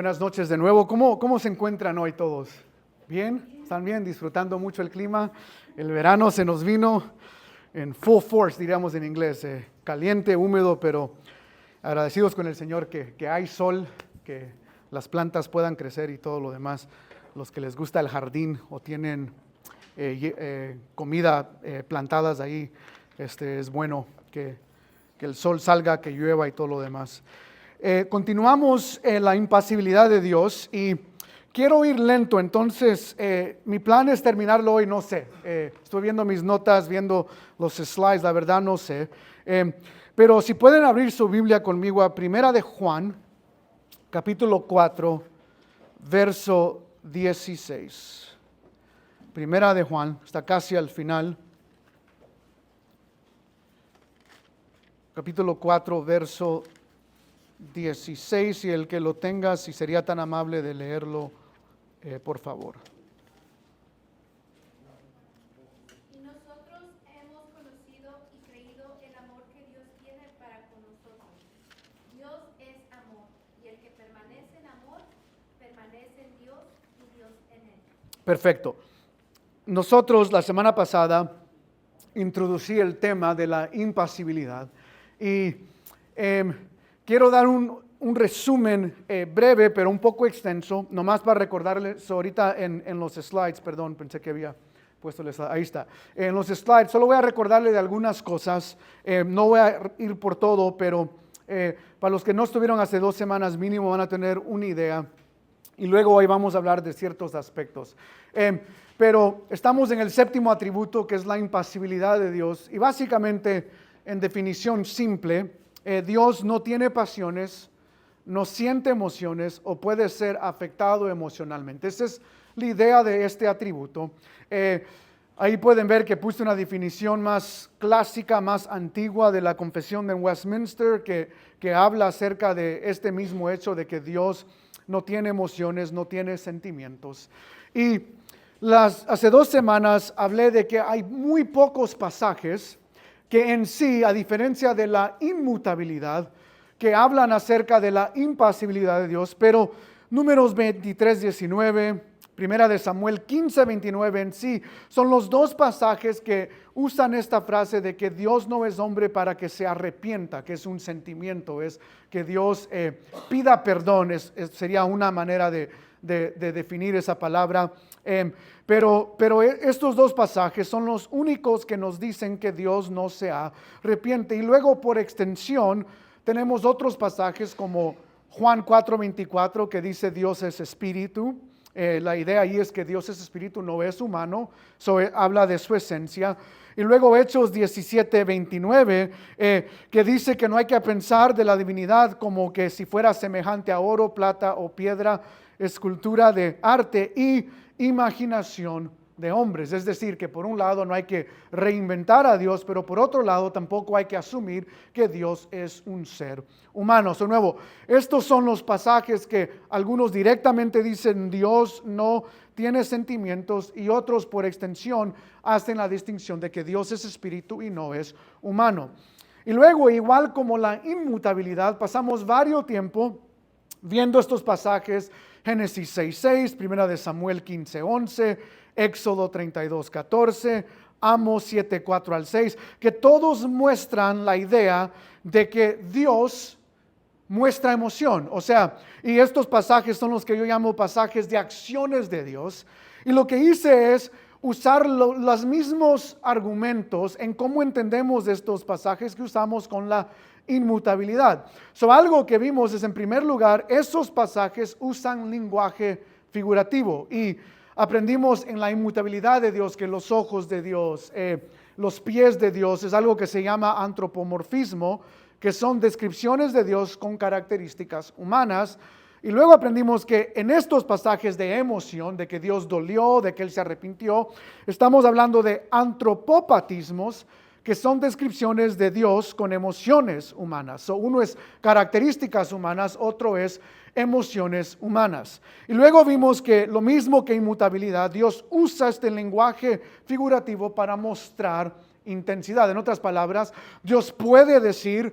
Buenas noches de nuevo. ¿Cómo se encuentran hoy todos? ¿Bien? ¿Están bien? ¿Disfrutando mucho el clima? El verano se nos vino en full force, diríamos en inglés. Caliente, húmedo, pero agradecidos con el Señor que hay sol, que las plantas puedan crecer y todo lo demás. Los que les gusta el jardín o tienen comida plantadas ahí, es bueno que el sol salga, que llueva y todo lo demás. Continuamos la impasibilidad de Dios y quiero ir lento, entonces mi plan es terminarlo hoy, no sé. Estoy viendo mis notas, viendo los slides, la verdad no sé. Pero si pueden abrir su Biblia conmigo a Primera de Juan, capítulo 4, verso 16. Primera de Juan, está casi al final. Capítulo 4, verso 16, y el que lo tenga, si sería tan amable de leerlo, por favor. Y nosotros hemos conocido y creído el amor que Dios tiene para con nosotros. Dios es amor, y el que permanece en amor, permanece en Dios y Dios en él. Perfecto. Nosotros la semana pasada introducí el tema de la impasibilidad y quiero dar un resumen breve, pero un poco extenso, nomás para recordarles ahorita en los slides, perdón, pensé que había puesto el slide, ahí está. En los slides solo voy a recordarle de algunas cosas, no voy a ir por todo, pero para los que no estuvieron hace 2 semanas mínimo van a tener una idea. Y luego hoy vamos a hablar de ciertos aspectos. Pero estamos en el 7º atributo, que es la impasibilidad de Dios. Y básicamente, en definición simple, Dios no tiene pasiones, no siente emociones o puede ser afectado emocionalmente. Esa es la idea de este atributo. Ahí pueden ver que puse una definición más clásica, más antigua de la Confesión de Westminster, que habla acerca de este mismo hecho de que Dios no tiene emociones, no tiene sentimientos. Y hace 2 semanas hablé de que hay muy pocos pasajes que en sí, a diferencia de la inmutabilidad, que hablan acerca de la impasibilidad de Dios, pero Números 23, 19, Primera de Samuel 15, 29 en sí, son los 2 pasajes que usan esta frase de que Dios no es hombre para que se arrepienta, que es un sentimiento, es que Dios pida perdón, sería una manera de definir esa palabra. Pero estos 2 pasajes son los únicos que nos dicen que Dios no se arrepiente. Y luego por extensión tenemos otros pasajes como Juan 4:24 que dice Dios es espíritu. La idea ahí es que Dios es espíritu, no es humano, habla de su esencia. Y luego Hechos 17:29 que dice que no hay que pensar de la divinidad como que si fuera semejante a oro, plata o piedra, escultura de arte y imaginación de hombres. Es decir, que por un lado no hay que reinventar a Dios, pero por otro lado tampoco hay que asumir que Dios es un ser humano. De nuevo, estos son los pasajes que algunos directamente dicen Dios no tiene sentimientos y otros por extensión hacen la distinción de que Dios es espíritu y no es humano. Y luego, igual como la inmutabilidad, pasamos varios tiempo viendo estos pasajes, Génesis 6:6, Primera de Samuel 15:11, Éxodo 32:14, Amos 7:4 al 6, que todos muestran la idea de que Dios muestra emoción. O sea, y estos pasajes son los que yo llamo pasajes de acciones de Dios. Y lo que hice es usar los mismos argumentos en cómo entendemos estos pasajes que usamos con la inmutabilidad. Algo que vimos es, en primer lugar, esos pasajes usan lenguaje figurativo y aprendimos en la inmutabilidad de Dios que los ojos de Dios, los pies de Dios, es algo que se llama antropomorfismo, que son descripciones de Dios con características humanas. Y luego aprendimos que en estos pasajes de emoción, de que Dios dolió, de que Él se arrepintió, estamos hablando de antropopatismos, que son descripciones de Dios con emociones humanas. Uno es características humanas, otro es emociones humanas. Y luego vimos que lo mismo que inmutabilidad, Dios usa este lenguaje figurativo para mostrar intensidad. En otras palabras, Dios puede decir,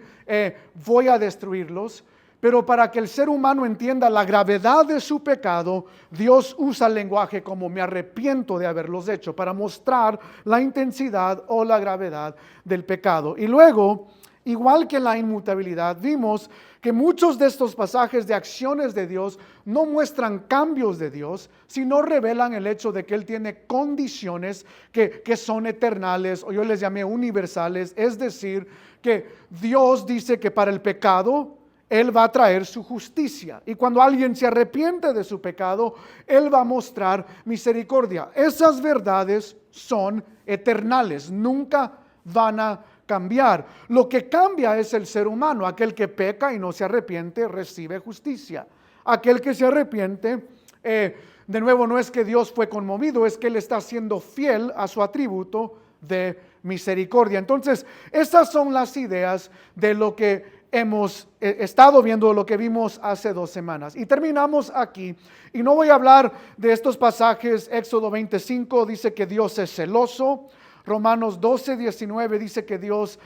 voy a destruirlos, Pero para que el ser humano entienda la gravedad de su pecado, Dios usa el lenguaje como me arrepiento de haberlos hecho, para mostrar la intensidad o la gravedad del pecado. Y luego, igual que en la inmutabilidad, vimos que muchos de estos pasajes de acciones de Dios no muestran cambios de Dios, sino revelan el hecho de que Él tiene condiciones que son eternales, o yo les llamé universales, es decir, que Dios dice que para el pecado Él va a traer su justicia. Y cuando alguien se arrepiente de su pecado, Él va a mostrar misericordia. Esas verdades son eternales, nunca van a cambiar. Lo que cambia es el ser humano. Aquel que peca y no se arrepiente recibe justicia. Aquel que se arrepiente, de nuevo, no es que Dios fue conmovido, es que Él está siendo fiel a su atributo de misericordia. Entonces, esas son las ideas de lo que hemos estado viendo, lo que vimos hace 2 semanas. Y terminamos aquí. Y no voy a hablar de estos pasajes. Éxodo 25 dice que Dios es celoso. Romanos 12, 19 dice que Dios,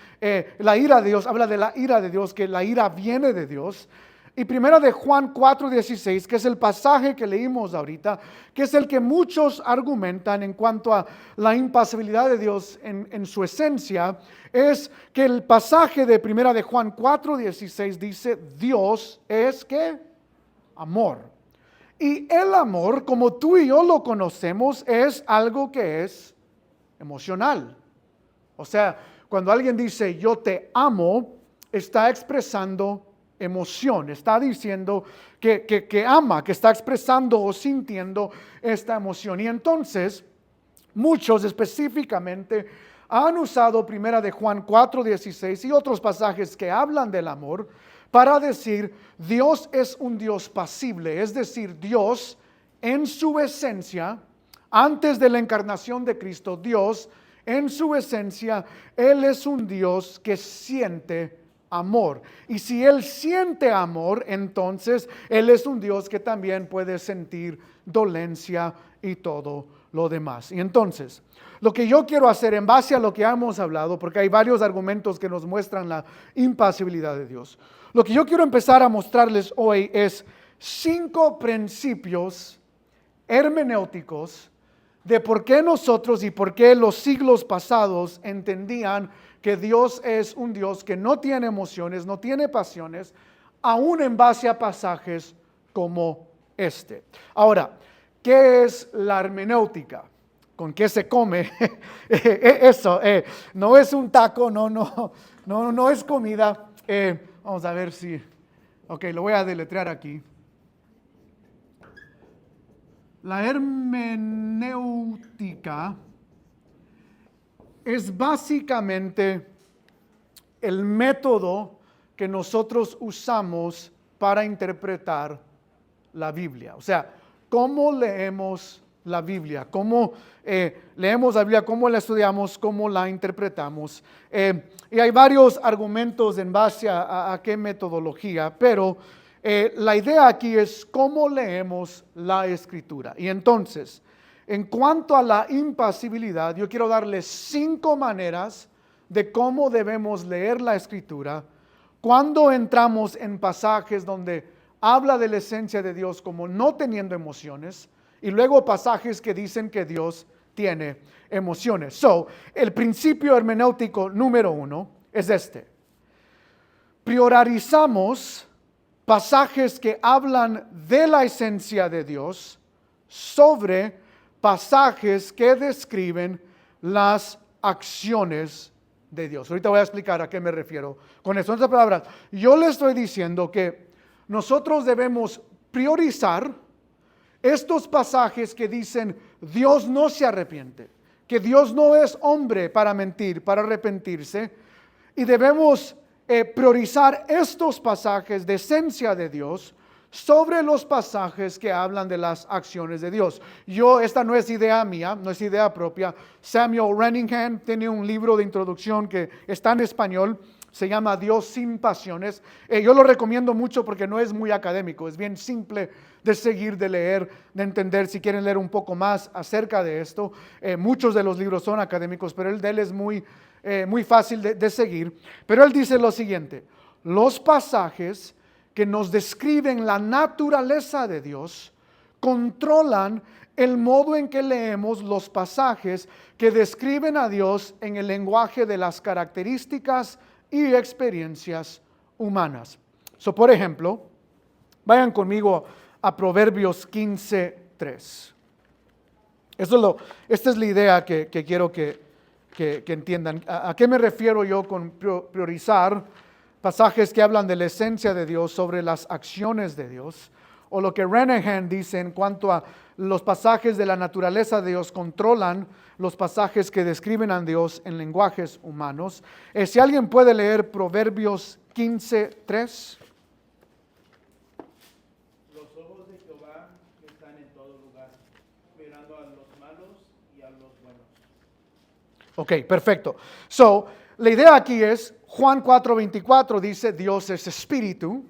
la ira de Dios, habla de la ira de Dios, que la ira viene de Dios. Y primera de Juan 4, 16, que es el pasaje que leímos ahorita, que es el que muchos argumentan en cuanto a la impasibilidad de Dios en su esencia, es que el pasaje de primera de Juan 4, 16 dice, Dios es ¿qué? Amor. Y el amor, como tú y yo lo conocemos, es algo que es emocional. O sea, cuando alguien dice yo te amo, está expresando emoción, está diciendo que ama, que está expresando o sintiendo esta emoción. Y entonces, muchos específicamente han usado primera de Juan 4:16 y otros pasajes que hablan del amor para decir Dios es un Dios pasible, es decir, Dios en su esencia, antes de la encarnación de Cristo, Dios en su esencia, Él es un Dios que siente amor. Y si Él siente amor, entonces Él es un Dios que también puede sentir dolencia y todo lo demás. Y entonces, lo que yo quiero hacer en base a lo que hemos hablado, porque hay varios argumentos que nos muestran la impasibilidad de Dios, lo que yo quiero empezar a mostrarles hoy es 5 principios hermenéuticos de por qué nosotros y por qué los siglos pasados entendían que Dios es un Dios que no tiene emociones, no tiene pasiones, aún en base a pasajes como este. Ahora, ¿qué es la hermenéutica? ¿Con qué se come? Eso, no es un taco, no es comida. Vamos a ver si, ok, lo voy a deletrear aquí. La hermenéutica es básicamente el método que nosotros usamos para interpretar la Biblia. O sea, ¿cómo leemos la Biblia? ¿Cómo leemos la Biblia? ¿Cómo la estudiamos? ¿Cómo la interpretamos? Y hay varios argumentos en base a qué metodología, pero la idea aquí es cómo leemos la Escritura. Y entonces, en cuanto a la impasibilidad, yo quiero darles 5 maneras de cómo debemos leer la Escritura cuando entramos en pasajes donde habla de la esencia de Dios como no teniendo emociones, y luego pasajes que dicen que Dios tiene emociones. So, el principio hermenéutico número 1 es este. Priorizamos pasajes que hablan de la esencia de Dios sobre pasajes que describen las acciones de Dios. Ahorita voy a explicar a qué me refiero con eso. En otras palabras, yo le estoy diciendo que nosotros debemos priorizar estos pasajes que dicen Dios no se arrepiente, que Dios no es hombre para mentir, para arrepentirse, y debemos priorizar estos pasajes de esencia de Dios sobre los pasajes que hablan de las acciones de Dios. Esta no es idea mía, no es idea propia. Samuel Renningham tiene un libro de introducción que está en español, se llama Dios sin pasiones. Yo lo recomiendo mucho porque no es muy académico, es bien simple de seguir, de leer, de entender. Si quieren leer un poco más acerca de esto, muchos de los libros son académicos, pero el de él es muy fácil de seguir. Pero él dice lo siguiente: los pasajes que nos describen la naturaleza de Dios controlan el modo en que leemos los pasajes que describen a Dios en el lenguaje de las características y experiencias humanas. Por ejemplo, vayan conmigo a Proverbios 15:3. Esta es la idea que quiero que entiendan. ¿A qué me refiero yo con priorizar pasajes que hablan de la esencia de Dios sobre las acciones de Dios? O lo que Renihan dice en cuanto a los pasajes de la naturaleza de Dios controlan los pasajes que describen a Dios en lenguajes humanos. Si alguien puede leer Proverbios 15:3. Los ojos de Jehová están en todo lugar, mirando a los malos y a los buenos. Ok, perfecto. La idea aquí es, Juan 4:24 dice, Dios es espíritu.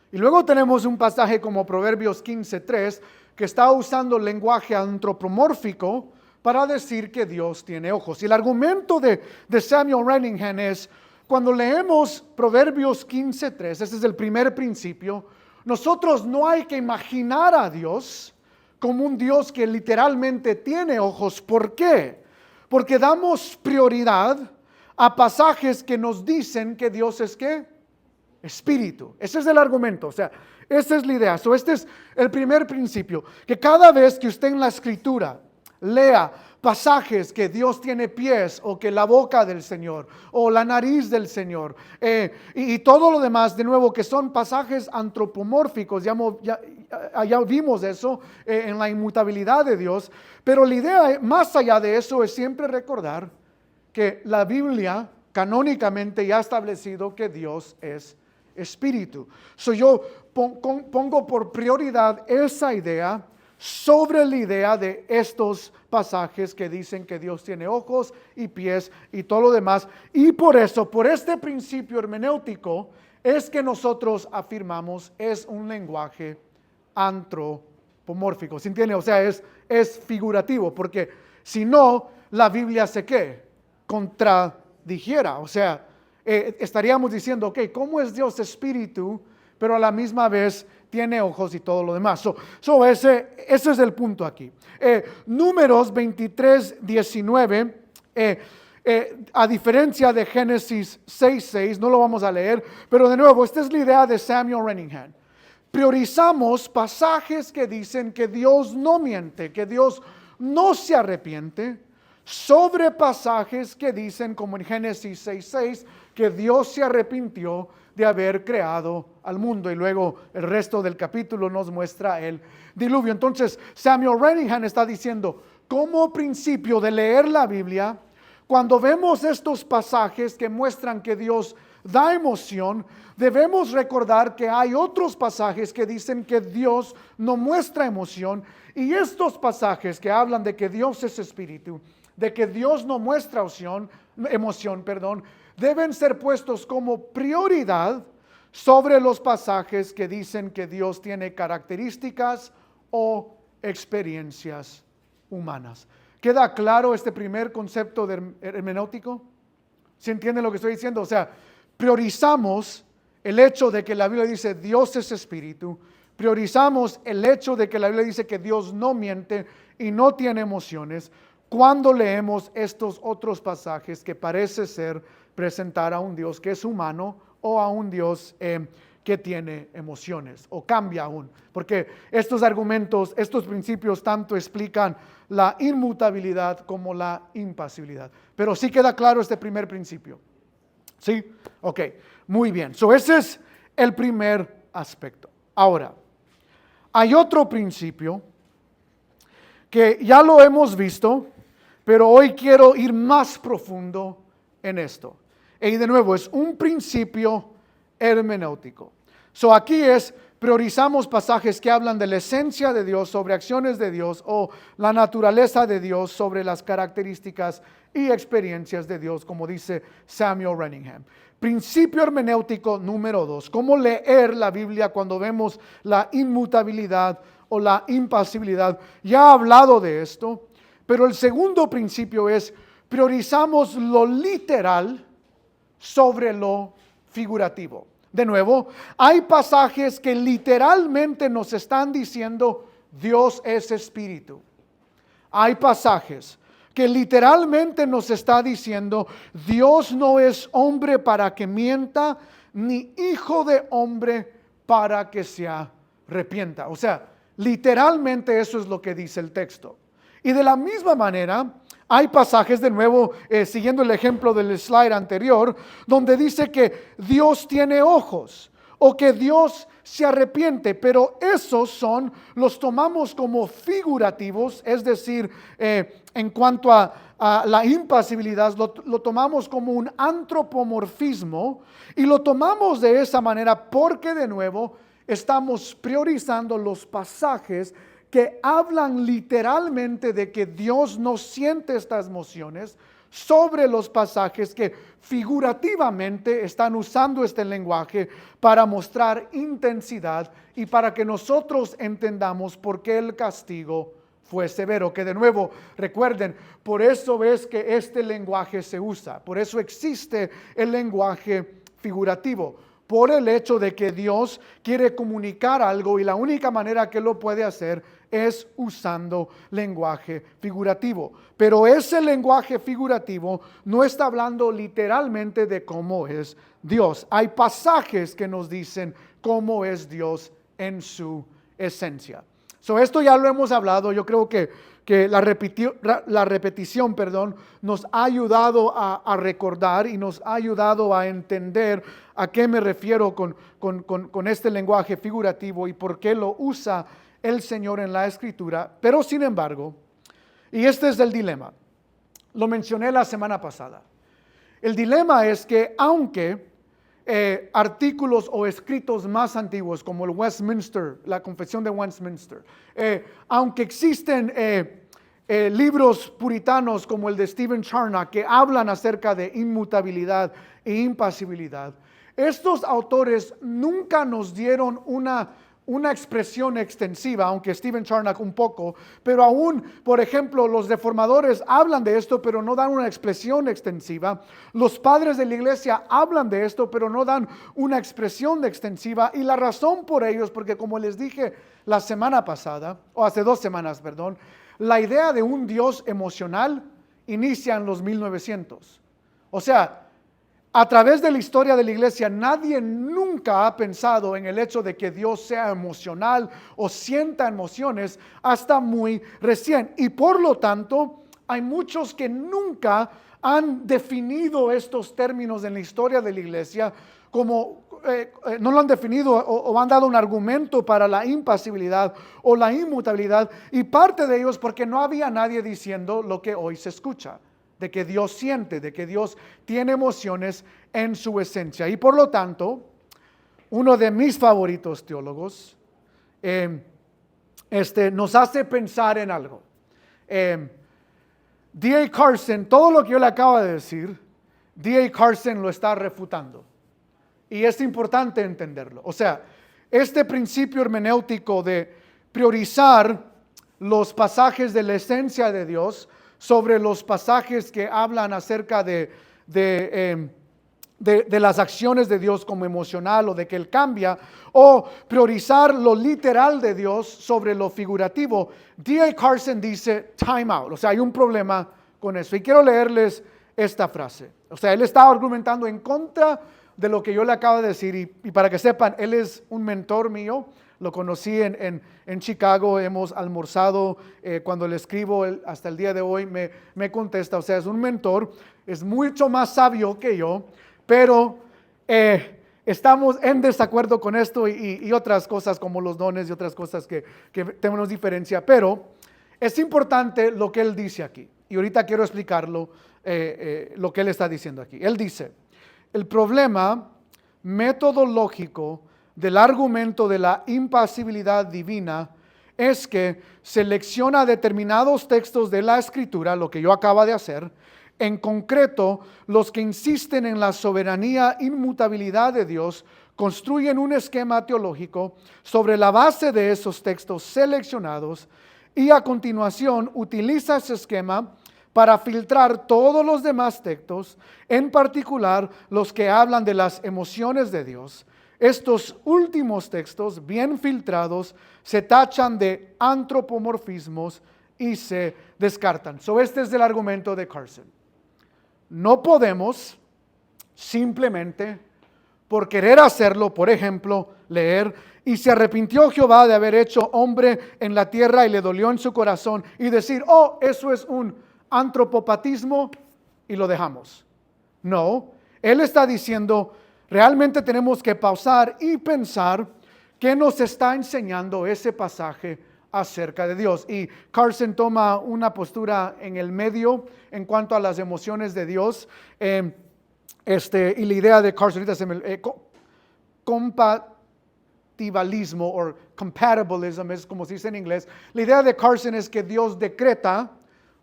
Y luego tenemos un pasaje como Proverbios 15:3 que está usando lenguaje antropomórfico para decir que Dios tiene ojos. Y el argumento de Samuel Renihan es, cuando leemos Proverbios 15:3, ese es el primer principio, nosotros no hay que imaginar a Dios como un Dios que literalmente tiene ojos. ¿Por qué? Porque damos prioridad a pasajes que nos dicen que Dios es ¿qué? Espíritu. Ese es el argumento, o sea, esa es la idea. Este es el primer principio, que cada vez que usted en la escritura lea pasajes que Dios tiene pies, o que la boca del Señor, o la nariz del Señor, y todo lo demás, de nuevo, que son pasajes antropomórficos, ya vimos eso en la inmutabilidad de Dios, pero la idea más allá de eso es siempre recordar que la Biblia canónicamente ya ha establecido que Dios es espíritu. Yo pongo por prioridad esa idea sobre la idea de estos pasajes que dicen que Dios tiene ojos y pies y todo lo demás. Y por eso, por este principio hermenéutico, es que nosotros afirmamos es un lenguaje antropomórfico. ¿Se entiende? O sea, es figurativo, porque si no, la Biblia se ¿qué? Contradijera. O sea, estaríamos diciendo, ok, ¿cómo es Dios espíritu, pero a la misma vez tiene ojos y todo lo demás? Ese es el punto aquí. Números 23:19, a diferencia de Génesis 6:6, no lo vamos a leer, pero de nuevo, esta es la idea de Samuel Renihan. Priorizamos pasajes que dicen que Dios no miente, que Dios no se arrepiente, sobre pasajes que dicen, como en Génesis 6:6, que Dios se arrepintió de haber creado al mundo. Y luego el resto del capítulo nos muestra el diluvio. Entonces Samuel Renihan está diciendo, como principio de leer la Biblia, cuando vemos estos pasajes que muestran que Dios da emoción, debemos recordar que hay otros pasajes que dicen que Dios no muestra emoción. Y estos pasajes que hablan de que Dios es espíritu, de que Dios no muestra emoción, deben ser puestos como prioridad sobre los pasajes que dicen que Dios tiene características o experiencias humanas. ¿Queda claro este primer concepto de hermenéutico? ¿Se entiende lo que estoy diciendo? O sea, priorizamos el hecho de que la Biblia dice Dios es espíritu, priorizamos el hecho de que la Biblia dice que Dios no miente y no tiene emociones, cuando leemos estos otros pasajes que parece ser presentar a un Dios que es humano o a un Dios que tiene emociones o cambia aún. Porque estos argumentos, estos principios tanto explican la inmutabilidad como la impasibilidad. Pero sí queda claro este primer principio. ¿Sí? Ok, muy bien. Ese es el primer aspecto. Ahora, hay otro principio que ya lo hemos visto, pero hoy quiero ir más profundo en esto. Y de nuevo, es un principio hermenéutico. Aquí priorizamos pasajes que hablan de la esencia de Dios sobre acciones de Dios, o la naturaleza de Dios sobre las características y experiencias de Dios, como dice Samuel Renihan. Principio hermenéutico número 2. ¿Cómo leer la Biblia cuando vemos la inmutabilidad o la impasibilidad? Ya he hablado de esto. Pero el segundo principio es, priorizamos lo literal sobre lo figurativo. de nuevo, hay pasajes que literalmente nos están diciendo Dios es espíritu. Hay pasajes que literalmente nos está diciendo Dios no es hombre para que mienta, ni hijo de hombre para que se arrepienta. O sea, literalmente eso es lo que dice el texto. Y de la misma manera, hay pasajes, de nuevo, siguiendo el ejemplo del slide anterior, donde dice que Dios tiene ojos o que Dios se arrepiente, pero esos los tomamos como figurativos, es decir, en cuanto a la impasibilidad, lo tomamos como un antropomorfismo y lo tomamos de esa manera porque, de nuevo, estamos priorizando los pasajes que hablan literalmente de que Dios no siente estas emociones sobre los pasajes que figurativamente están usando este lenguaje para mostrar intensidad y para que nosotros entendamos por qué el castigo fue severo. Que de nuevo, recuerden, por eso ves que este lenguaje se usa, por eso existe el lenguaje figurativo, por el hecho de que Dios quiere comunicar algo y la única manera que lo puede hacer es usando lenguaje figurativo. Pero ese lenguaje figurativo no está hablando literalmente de cómo es Dios. Hay pasajes que nos dicen cómo es Dios en su esencia. Esto ya lo hemos hablado. Yo creo que la repetición, nos ha ayudado a recordar y nos ha ayudado a entender a qué me refiero con este lenguaje figurativo y por qué lo usa el Señor en la Escritura. Pero sin embargo, y este es el dilema, lo mencioné la semana pasada. El dilema es que aunque artículos o escritos más antiguos como el Westminster, la Confesión de Westminster, aunque existen libros puritanos como el de Stephen Charnock que hablan acerca de inmutabilidad e impasibilidad, estos autores nunca nos dieron una expresión extensiva, aunque Stephen Charnock un poco, pero aún, por ejemplo, los reformadores hablan de esto, pero no dan una expresión extensiva. Los padres de la iglesia hablan de esto, pero no dan una expresión extensiva. Y la razón por ello es porque, como les dije la semana pasada, o hace 2 semanas, la idea de un Dios emocional inicia en los 1900. O sea, a través de la historia de la iglesia, nadie nunca ha pensado en el hecho de que Dios sea emocional o sienta emociones hasta muy recién. Y por lo tanto, hay muchos que nunca han definido estos términos en la historia de la iglesia como, no lo han definido o han dado un argumento para la impasibilidad o la inmutabilidad. Y parte de ellos porque no había nadie diciendo lo que hoy se escucha, de que Dios siente, de que Dios tiene emociones en su esencia. Y por lo tanto, uno de mis favoritos teólogos nos hace pensar en algo. D.A. Carson, todo lo que yo le acabo de decir, D.A. Carson lo está refutando. Y es importante entenderlo. O sea, este principio hermenéutico de priorizar los pasajes de la esencia de Dios sobre los pasajes que hablan acerca de las acciones de Dios como emocional o de que Él cambia, o priorizar lo literal de Dios sobre lo figurativo. D.A. Carson dice time out, o sea, hay un problema con eso. Y quiero leerles esta frase. O sea, él está argumentando en contra de lo que yo le acabo de decir y para que sepan, él es un mentor mío. Lo conocí en Chicago, hemos almorzado, cuando le escribo, él, hasta el día de hoy me contesta. O sea, es un mentor, es mucho más sabio que yo, pero estamos en desacuerdo con esto y otras cosas como los dones y otras cosas que tenemos diferencia. Pero es importante lo que él dice aquí. Y ahorita quiero explicarlo, lo que él está diciendo aquí. Él dice, el problema metodológico del argumento de la impasibilidad divina es que selecciona determinados textos de la Escritura, lo que yo acabo de hacer, en concreto los que insisten en la soberanía inmutabilidad de Dios, construyen un esquema teológico sobre la base de esos textos seleccionados y a continuación utiliza ese esquema para filtrar todos los demás textos, en particular los que hablan de las emociones de Dios, estos últimos textos, bien filtrados, se tachan de antropomorfismos y se descartan. So, este es el argumento de Carson. No podemos simplemente, por querer hacerlo, por ejemplo, leer, y se arrepintió Jehová de haber hecho hombre en la tierra y le dolió en su corazón, y decir, oh, eso es un antropopatismo, y lo dejamos. No, él está diciendo, realmente tenemos que pausar y pensar qué nos está enseñando ese pasaje acerca de Dios. Y Carson toma una postura en el medio en cuanto a las emociones de Dios. Y la idea de Carson, compatibilismo o compatibilism es como se dice en inglés. La idea de Carson es que Dios decreta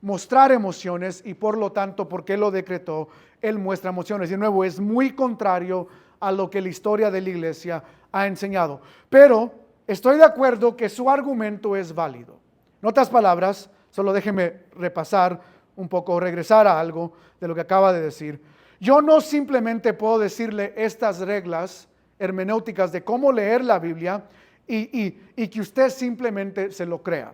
mostrar emociones y por lo tanto, porque Él lo decretó, Él muestra emociones. De nuevo, es muy contrario a lo que la historia de la iglesia ha enseñado. Pero estoy de acuerdo que su argumento es válido. En otras palabras, solo déjeme repasar un poco, regresar a algo de lo que acaba de decir. Yo no simplemente puedo decirle estas reglas hermenéuticas de cómo leer la Biblia y que usted simplemente se lo crea.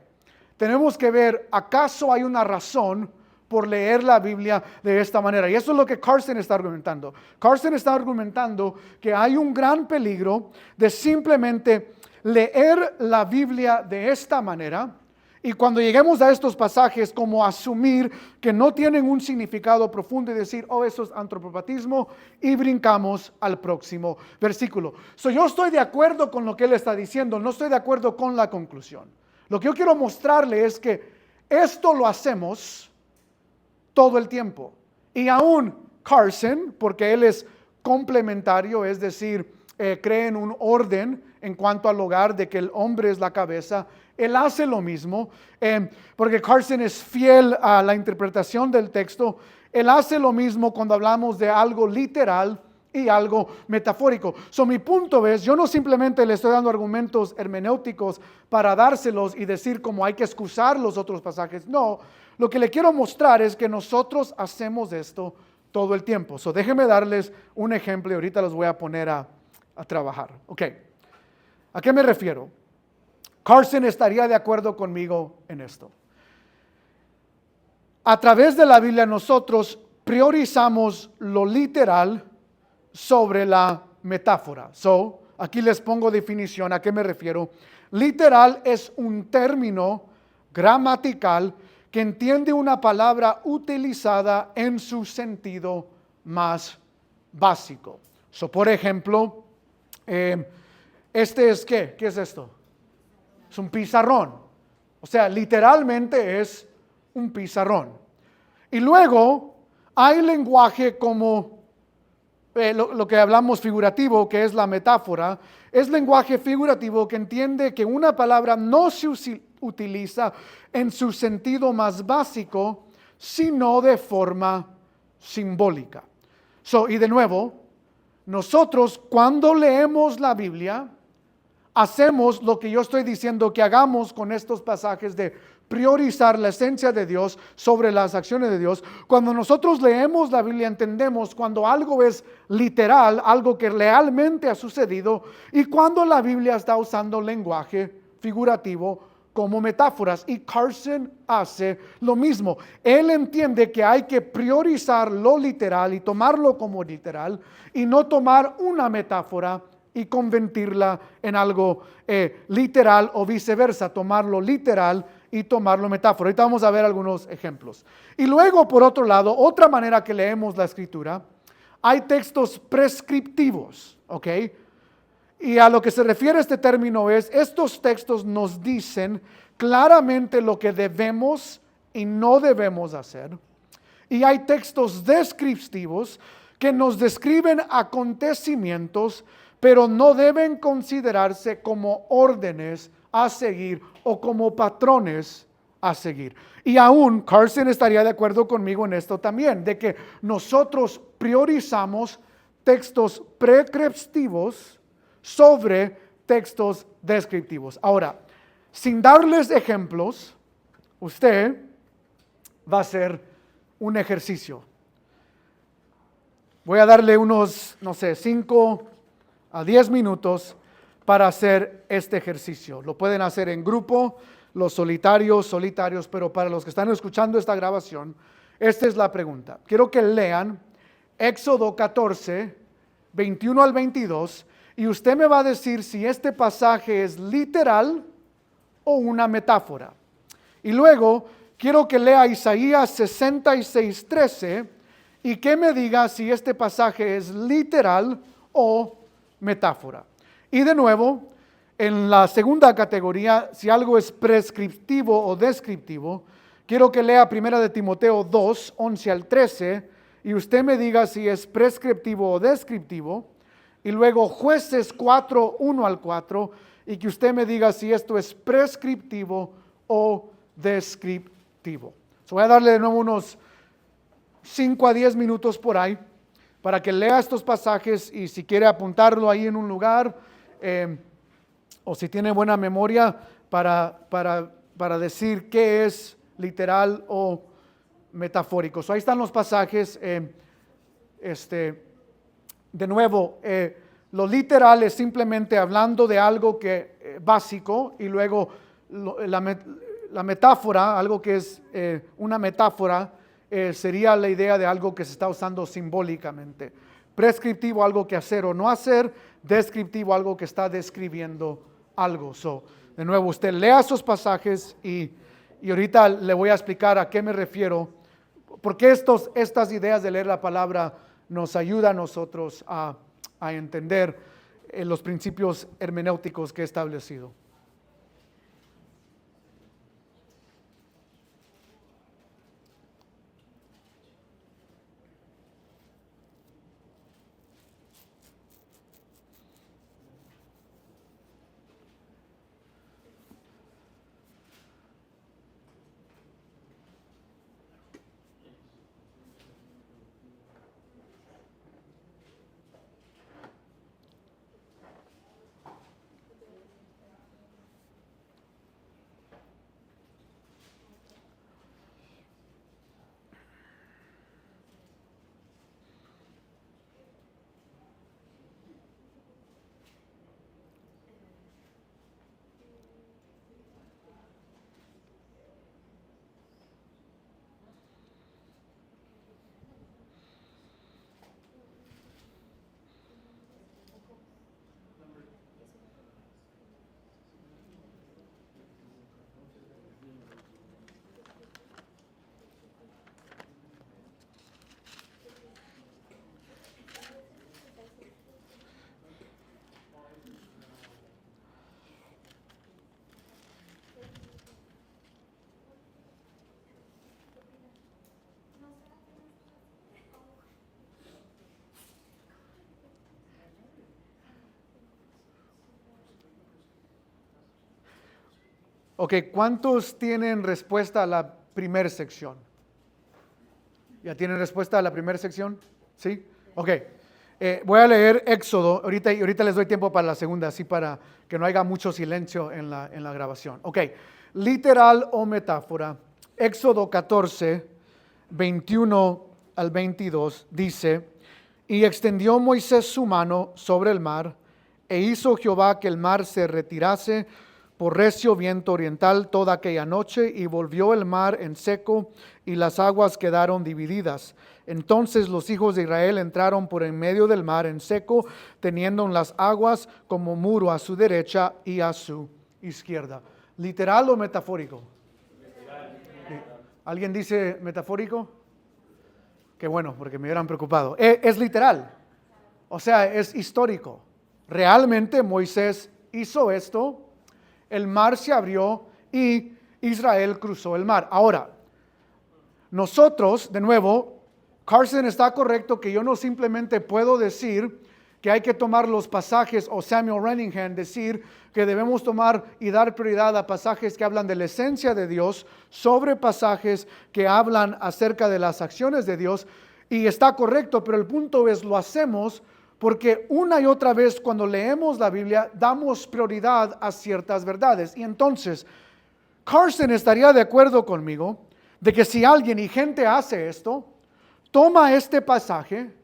Tenemos que ver, ¿acaso hay una razón por leer la Biblia de esta manera? Y eso es lo que Carson está argumentando. Carson está argumentando que hay un gran peligro de simplemente leer la Biblia de esta manera y cuando lleguemos a estos pasajes como asumir que no tienen un significado profundo y decir, oh, eso es antropopatismo, y brincamos al próximo versículo. Yo estoy de acuerdo con lo que él está diciendo, no estoy de acuerdo con la conclusión. Lo que yo quiero mostrarle es que esto lo hacemos todo el tiempo. Y aún Carson, porque él es complementario, es decir, cree en un orden en cuanto al hogar de que el hombre es la cabeza, él hace lo mismo, porque Carson es fiel a la interpretación del texto. Él hace lo mismo cuando hablamos de algo literal y algo metafórico. Mi punto es, yo no simplemente le estoy dando argumentos hermenéuticos para dárselos y decir cómo hay que excusar los otros pasajes. No, lo que le quiero mostrar es que nosotros hacemos esto todo el tiempo. Déjenme darles un ejemplo y ahorita los voy a poner a trabajar. Ok, ¿a qué me refiero? Carson estaría de acuerdo conmigo en esto. A través de la Biblia nosotros priorizamos lo literal sobre la metáfora. Aquí les pongo definición. ¿A qué me refiero? Literal es un término gramatical que entiende una palabra utilizada en su sentido más básico. Por ejemplo, este es ¿qué? ¿Qué es esto? Es un pizarrón. O sea, literalmente es un pizarrón. Y luego hay lenguaje como lo que hablamos figurativo, que es la metáfora. Es lenguaje figurativo que entiende que una palabra no se utiliza en su sentido más básico, sino de forma simbólica. Y de nuevo, nosotros cuando leemos la Biblia, hacemos lo que yo estoy diciendo que hagamos con estos pasajes de priorizar la esencia de Dios sobre las acciones de Dios. Cuando nosotros leemos la Biblia entendemos cuando algo es literal, algo que realmente ha sucedido, y cuando la Biblia está usando lenguaje figurativo como metáforas. Y Carson hace lo mismo. Él entiende que hay que priorizar lo literal y tomarlo como literal y no tomar una metáfora y convertirla en algo literal o viceversa, tomarlo literal y tomarlo metáfora. Ahorita vamos a ver algunos ejemplos. Y luego, por otro lado, otra manera que leemos la escritura, hay textos prescriptivos, ¿ok? Y a lo que se refiere este término es, estos textos nos dicen claramente lo que debemos y no debemos hacer. Y hay textos descriptivos que nos describen acontecimientos, pero no deben considerarse como órdenes a seguir o como patrones a seguir. Y aún Carson estaría de acuerdo conmigo en esto también, de que nosotros priorizamos textos prescriptivos sobre textos descriptivos. Ahora, sin darles ejemplos, usted va a hacer un ejercicio. Voy a darle unos, 5 a 10 minutos para hacer este ejercicio. Lo pueden hacer en grupo, los solitarios, pero para los que están escuchando esta grabación, esta es la pregunta. Quiero que lean Éxodo 14, 21 al 22, y usted me va a decir si este pasaje es literal o una metáfora. Y luego quiero que lea Isaías 66, 13 y que me diga si este pasaje es literal o metáfora. Y de nuevo, en la segunda categoría, si algo es prescriptivo o descriptivo, quiero que lea 1 de Timoteo 2, 11 al 13 y usted me diga si es prescriptivo o descriptivo. Y luego Jueces 4, 1 al 4 y que usted me diga si esto es prescriptivo o descriptivo. Voy a darle de nuevo unos 5 a 10 minutos por ahí para que lea estos pasajes y si quiere apuntarlo ahí en un lugar o si tiene buena memoria para decir qué es literal o metafórico. Ahí están los pasajes. De nuevo, lo literal es simplemente hablando de algo que básico y luego la metáfora, algo que es una metáfora, sería la idea de algo que se está usando simbólicamente. Prescriptivo, algo que hacer o no hacer. Descriptivo, algo que está describiendo algo. De nuevo, usted lea esos pasajes y ahorita le voy a explicar a qué me refiero, porque estas ideas de leer la palabra nos ayudan a nosotros a entender los principios hermenéuticos que he establecido. Ok, ¿cuántos tienen respuesta a la primera sección? ¿Ya tienen respuesta a la primera sección? ¿Sí? Ok. Voy a leer Éxodo, ahorita les doy tiempo para la segunda, así para que no haya mucho silencio en la grabación. Ok, literal o metáfora. Éxodo 14, 21 al 22 dice, y extendió Moisés su mano sobre el mar, e hizo Jehová que el mar se retirase por recio viento oriental toda aquella noche, y volvió el mar en seco, y las aguas quedaron divididas. Entonces los hijos de Israel entraron por en medio del mar en seco, teniendo las aguas como muro a su derecha y a su izquierda. ¿Literal o metafórico? ¿Alguien dice metafórico? Qué bueno, porque me hubieran preocupado. Es literal, o sea, es histórico. Realmente Moisés hizo esto. El mar se abrió y Israel cruzó el mar. Ahora, nosotros, de nuevo, Carson está correcto que yo no simplemente puedo decir que hay que tomar los pasajes, o Samuel Renningham decir que debemos tomar y dar prioridad a pasajes que hablan de la esencia de Dios sobre pasajes que hablan acerca de las acciones de Dios. Y está correcto, pero el punto es, lo hacemos porque una y otra vez cuando leemos la Biblia damos prioridad a ciertas verdades. Y entonces, Carson estaría de acuerdo conmigo de que si alguien y gente hace esto, toma este pasaje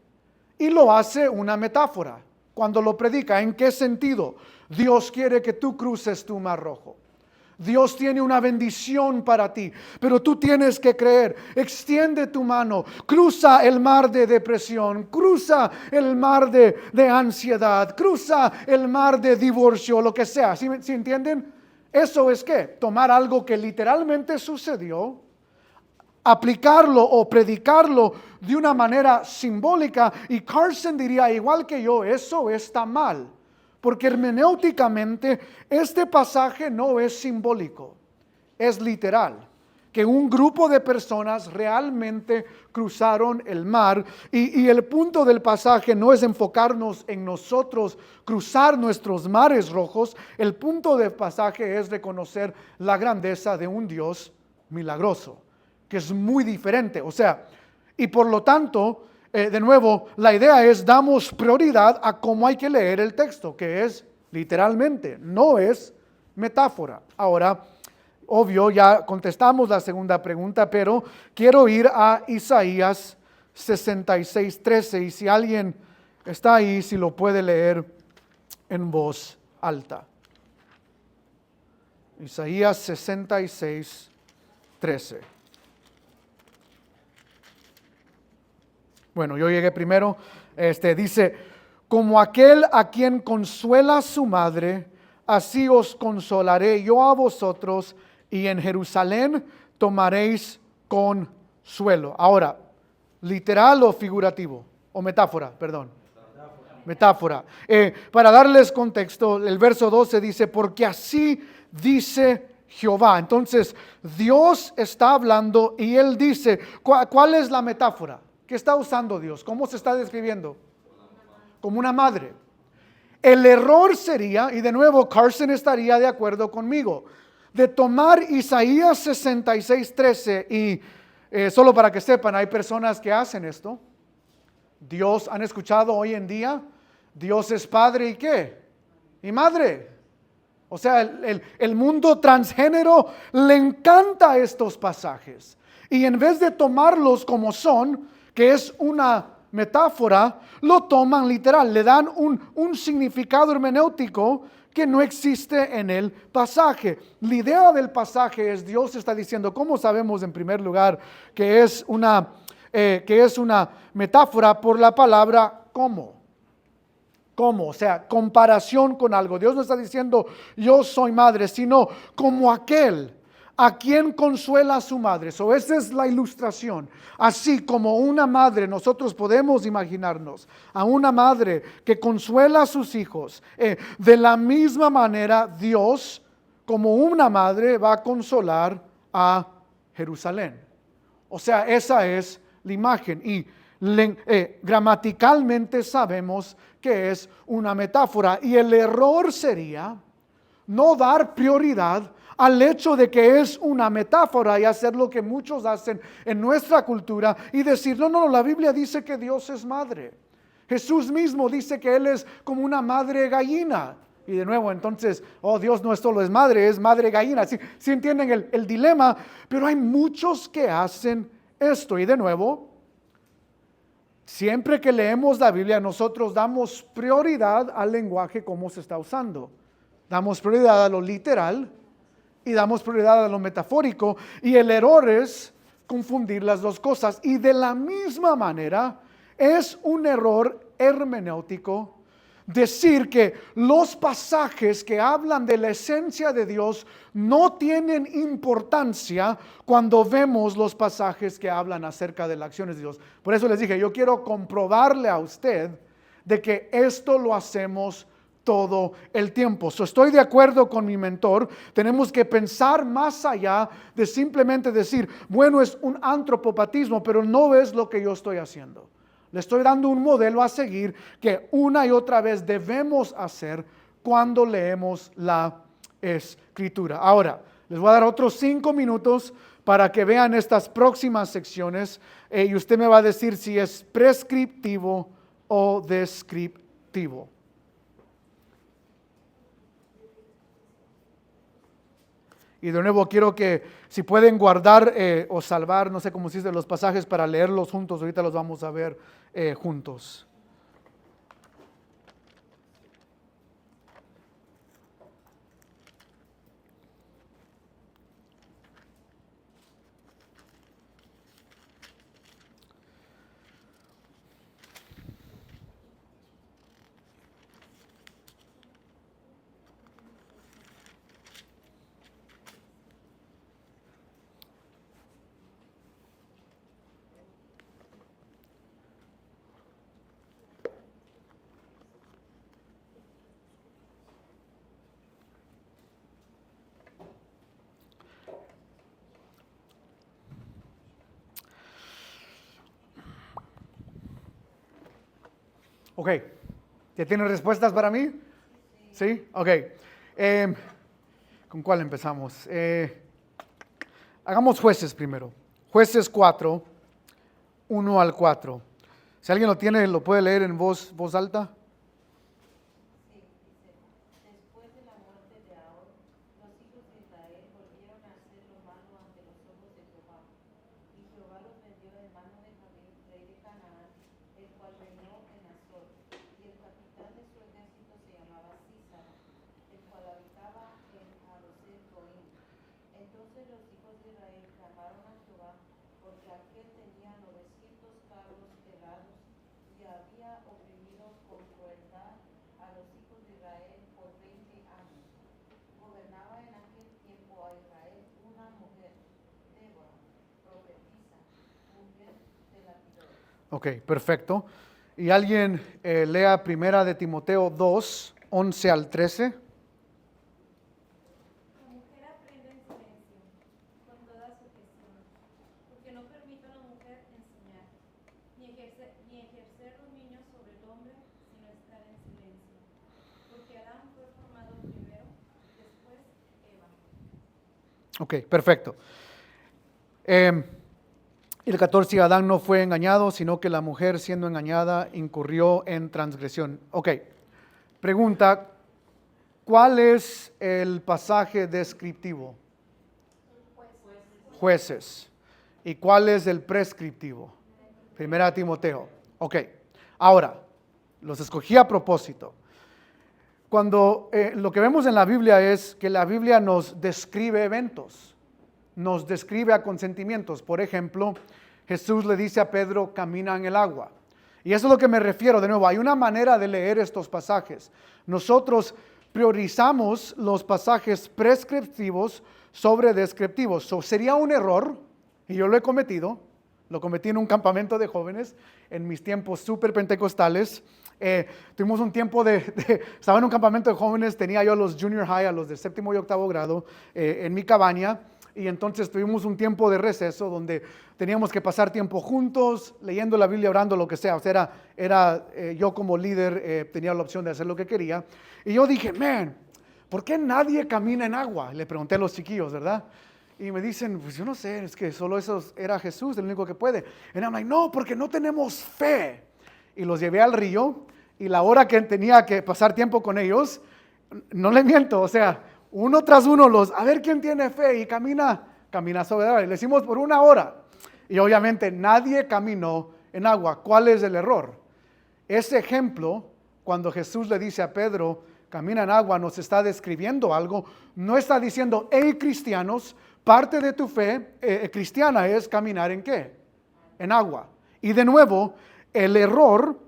y lo hace una metáfora. cuando lo predica. ¿En qué sentido? Dios quiere que tú cruces tu mar rojo. Dios tiene una bendición para ti, pero tú tienes que creer. Extiende tu mano, cruza el mar de depresión, cruza el mar de ansiedad, cruza el mar de divorcio, lo que sea. ¿Sí entienden? Eso es que tomar algo que literalmente sucedió, aplicarlo o predicarlo de una manera simbólica, y Carson diría, igual que yo, eso está mal. Porque hermenéuticamente este pasaje no es simbólico, es literal. Que un grupo de personas realmente cruzaron el mar, y el punto del pasaje no es enfocarnos en nosotros cruzar nuestros mares rojos. El punto del pasaje es reconocer la grandeza de un Dios milagroso, que es muy diferente. O sea, y por lo tanto, de nuevo, la idea es damos prioridad a cómo hay que leer el texto, que es literalmente, no es metáfora. Ahora, obvio, ya contestamos la segunda pregunta, pero quiero ir a Isaías 66:13, y si alguien está ahí, si lo puede leer en voz alta. Isaías 66:13. Bueno, yo llegué primero. Dice, como aquel a quien consuela su madre, así os consolaré yo a vosotros, y en Jerusalén tomaréis consuelo. Ahora, ¿literal o figurativo? O metáfora, perdón. Metáfora. Para darles contexto, el verso 12 dice, porque así dice Jehová. Entonces, Dios está hablando y Él dice, ¿cuál es la metáfora? ¿Qué está usando Dios? ¿Cómo se está describiendo? Como una madre. El error sería, y de nuevo Carson estaría de acuerdo conmigo, de tomar Isaías 66:13 y solo para que sepan, hay personas que hacen esto. Dios, ¿han escuchado hoy en día? Dios es padre, ¿y qué? Y madre. O sea, el mundo transgénero le encanta estos pasajes. Y en vez de tomarlos como son, que es una metáfora, lo toman literal, le dan un significado hermenéutico que no existe en el pasaje. La idea del pasaje es, Dios está diciendo, ¿cómo sabemos en primer lugar que es una metáfora? Por la palabra ¿cómo? ¿Cómo? O sea, comparación con algo. Dios no está diciendo yo soy madre, sino como aquel a quien consuela a su madre. Esa es la ilustración. Así como una madre, nosotros podemos imaginarnos a una madre que consuela a sus hijos. De la misma manera, Dios, como una madre, va a consolar a Jerusalén. O sea, esa es la imagen. Y gramaticalmente sabemos que es una metáfora. Y el error sería no dar prioridad al hecho de que es una metáfora y hacer lo que muchos hacen en nuestra cultura y decir, no, la Biblia dice que Dios es madre. Jesús mismo dice que Él es como una madre gallina. Y de nuevo, entonces, Dios no solo es madre gallina. ¿Sí entienden el dilema? Pero hay muchos que hacen esto. Y de nuevo, siempre que leemos la Biblia, nosotros damos prioridad al lenguaje como se está usando. Damos prioridad a lo literal y damos prioridad a lo metafórico, y el error es confundir las dos cosas. Y de la misma manera es un error hermenéutico decir que los pasajes que hablan de la esencia de Dios no tienen importancia cuando vemos los pasajes que hablan acerca de las acciones de Dios. Por eso les dije, yo quiero comprobarle a usted de que esto lo hacemos todo el tiempo. Estoy de acuerdo con mi mentor. Tenemos que pensar más allá de simplemente decir, bueno, es un antropopatismo, pero no es lo que yo estoy haciendo. Le estoy dando un modelo a seguir que una y otra vez debemos hacer cuando leemos la Escritura. Ahora, les voy a dar otros 5 minutos para que vean estas próximas secciones y usted me va a decir si es prescriptivo o descriptivo. Y de nuevo quiero que si pueden guardar o salvar, no sé cómo se dice, los pasajes para leerlos juntos. Ahorita los vamos a ver juntos. Ok. ¿Ya tienen respuestas para mí? ¿Sí? Ok. ¿Con cuál empezamos? Hagamos Jueces primero. Jueces 4, 1 al 4. Si alguien lo tiene, lo puede leer en voz alta. Sí, dice, después de la muerte de Ahor, los hijos de Israel volvieron a hacer lo malo ante los ojos de Jehová. Y Jehová los vendió en mano de Jabín, rey de Canaán, el cual reinó en Azor. Y el capitán de su ejército se llamaba Sísara, el cual habitaba en Haroset Goim. Entonces los hijos de Israel clamaron a Jehová, porque aquel tenía 900 carros helados y había oprimido con crueldad a los hijos de Israel por 20 años. Gobernaba en aquel tiempo a Israel una mujer, Débora, profetisa, mujer de lapidores. Ok, perfecto. Y alguien lea primera de Timoteo 2, 11 al 13. La mujer aprende en silencio, con toda sujeción, porque no permite a la mujer enseñar, ni ejercer dominio sobre el hombre, sino estar en silencio. Porque Adán fue formado primero, después Eva. Ok, perfecto. Y el 14, Adán no fue engañado, sino que la mujer siendo engañada incurrió en transgresión. Ok, pregunta, ¿cuál es el pasaje descriptivo? Jueces. ¿Y cuál es el prescriptivo? Primera Timoteo. Ok, ahora, los escogí a propósito. Cuando lo que vemos en la Biblia es que la Biblia nos describe eventos, nos describe acontecimientos. Por ejemplo, Jesús le dice a Pedro, camina en el agua. Y eso es lo que me refiero. De nuevo, hay una manera de leer estos pasajes. Nosotros priorizamos los pasajes prescriptivos sobre descriptivos. Sería un error, y yo lo he cometido, lo cometí en un campamento de jóvenes en mis tiempos súper pentecostales. Tuvimos un tiempo estaba en un campamento de jóvenes, tenía yo a los junior high, a los de séptimo y octavo grado, en mi cabaña, y entonces tuvimos un tiempo de receso donde teníamos que pasar tiempo juntos, leyendo la Biblia, orando, lo que sea. O sea, yo como líder tenía la opción de hacer lo que quería, y yo dije, ¿por qué nadie camina en agua? Le pregunté a los chiquillos, ¿verdad? Y me dicen, pues yo no sé, es que solo eso era Jesús, el único que puede. Y I'm like, no, porque no tenemos fe. Y los llevé al río, y la hora que tenía que pasar tiempo con ellos, no le miento, o sea, uno tras uno a ver quién tiene fe, y camina sobre el agua. Y lo hicimos por 1 hora. Y obviamente nadie caminó en agua. ¿Cuál es el error? Ese ejemplo, cuando Jesús le dice a Pedro, camina en agua, nos está describiendo algo. No está diciendo, hey cristianos, parte de tu fe cristiana es caminar ¿en qué? En agua. Y de nuevo, el error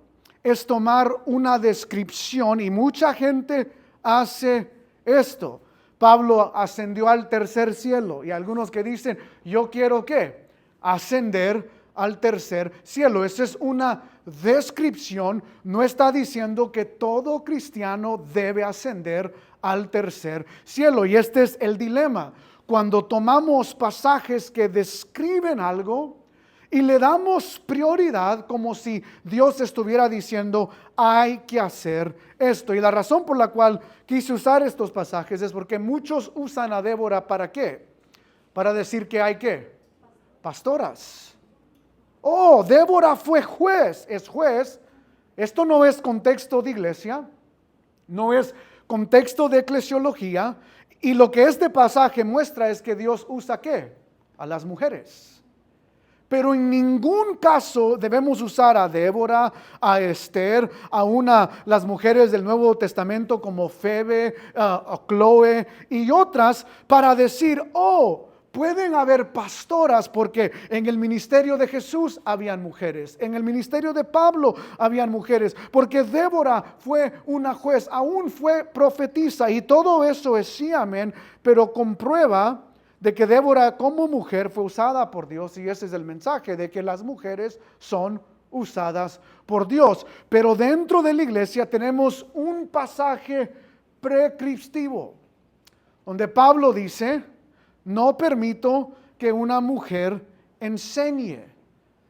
es tomar una descripción, y mucha gente hace esto. Pablo ascendió al tercer cielo, y algunos que dicen, yo quiero ¿qué? Ascender al tercer cielo. Esa es una descripción, no está diciendo que todo cristiano debe ascender al tercer cielo. Y este es el dilema. Cuando tomamos pasajes que describen algo y le damos prioridad como si Dios estuviera diciendo, hay que hacer esto. Y la razón por la cual quise usar estos pasajes es porque muchos usan a Débora ¿para qué? Para decir que hay ¿qué? Pastoras. Oh, Débora fue juez, es juez. Esto no es contexto de iglesia, no es contexto de eclesiología. Y lo que este pasaje muestra es que Dios usa ¿qué? A las mujeres. Pero en ningún caso debemos usar a Débora, a Esther, las mujeres del Nuevo Testamento como Febe, a Chloe y otras para decir, pueden haber pastoras, porque en el ministerio de Jesús habían mujeres, en el ministerio de Pablo habían mujeres, porque Débora fue una juez, aún fue profetisa, y todo eso es sí, amén, pero comprueba de que Débora como mujer fue usada por Dios, y ese es el mensaje, de que las mujeres son usadas por Dios. Pero dentro de la iglesia tenemos un pasaje prescriptivo, donde Pablo dice, no permito que una mujer enseñe,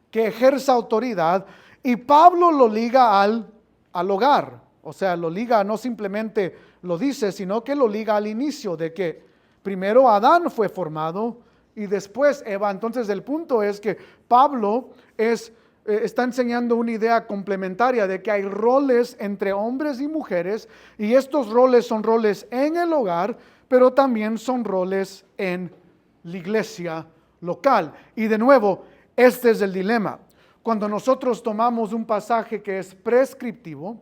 que ejerza autoridad, y Pablo lo liga al al hogar. O sea, lo liga, no simplemente lo dice, sino que lo liga al inicio de que primero Adán fue formado y después Eva. Entonces el punto es que Pablo está enseñando una idea complementaria de que hay roles entre hombres y mujeres, y estos roles son roles en el hogar, pero también son roles en la iglesia local. Y de nuevo, este es el dilema. Cuando nosotros tomamos un pasaje que es prescriptivo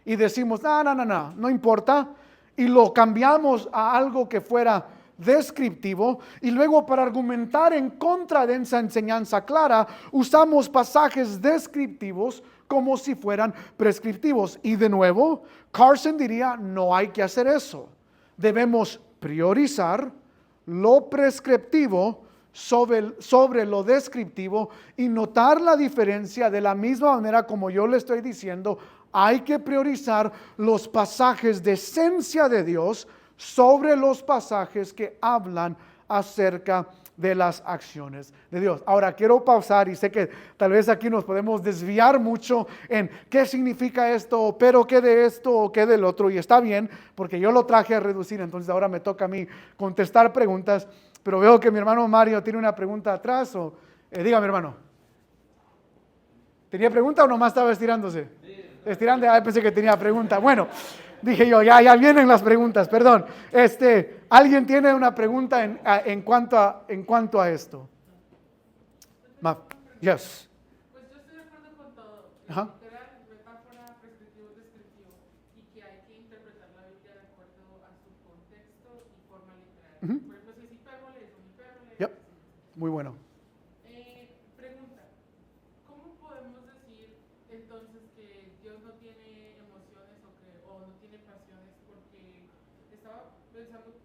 y decimos, no importa, y lo cambiamos a algo que fuera descriptivo, y luego para argumentar en contra de esa enseñanza clara, usamos pasajes descriptivos como si fueran prescriptivos. Y de nuevo, Carson diría, no hay que hacer eso. Debemos priorizar lo prescriptivo sobre lo descriptivo y notar la diferencia. De la misma manera como yo le estoy diciendo, hay que priorizar los pasajes de esencia de Dios sobre los pasajes que hablan acerca de las acciones de Dios. Ahora quiero pausar, y sé que tal vez aquí nos podemos desviar mucho en qué significa esto, pero qué de esto o qué del otro, y está bien porque yo lo traje a reducir, entonces ahora me toca a mí contestar preguntas, pero veo que mi hermano Mario tiene una pregunta atrás, dígame, hermano. ¿Tenía pregunta o nomás estaba estirándose? Estirando, pensé que tenía pregunta. Bueno, dije yo, ya vienen las preguntas, perdón. ¿Alguien tiene una pregunta en cuanto a esto? Yes. Pues yo estoy de acuerdo con todo. Ajá. Literal, metáfora, prescriptivo, descriptivo. Y que hay que interpretar la Biblia de acuerdo a su contexto y forma literal. Ujú. Por ejemplo, si es hipérbole, es un hipérbole. Yep. Muy bueno. Pregunta. ¿Cómo podemos decir entonces que Dios no tiene emociones o no tiene pasiones? Porque estaba pensando,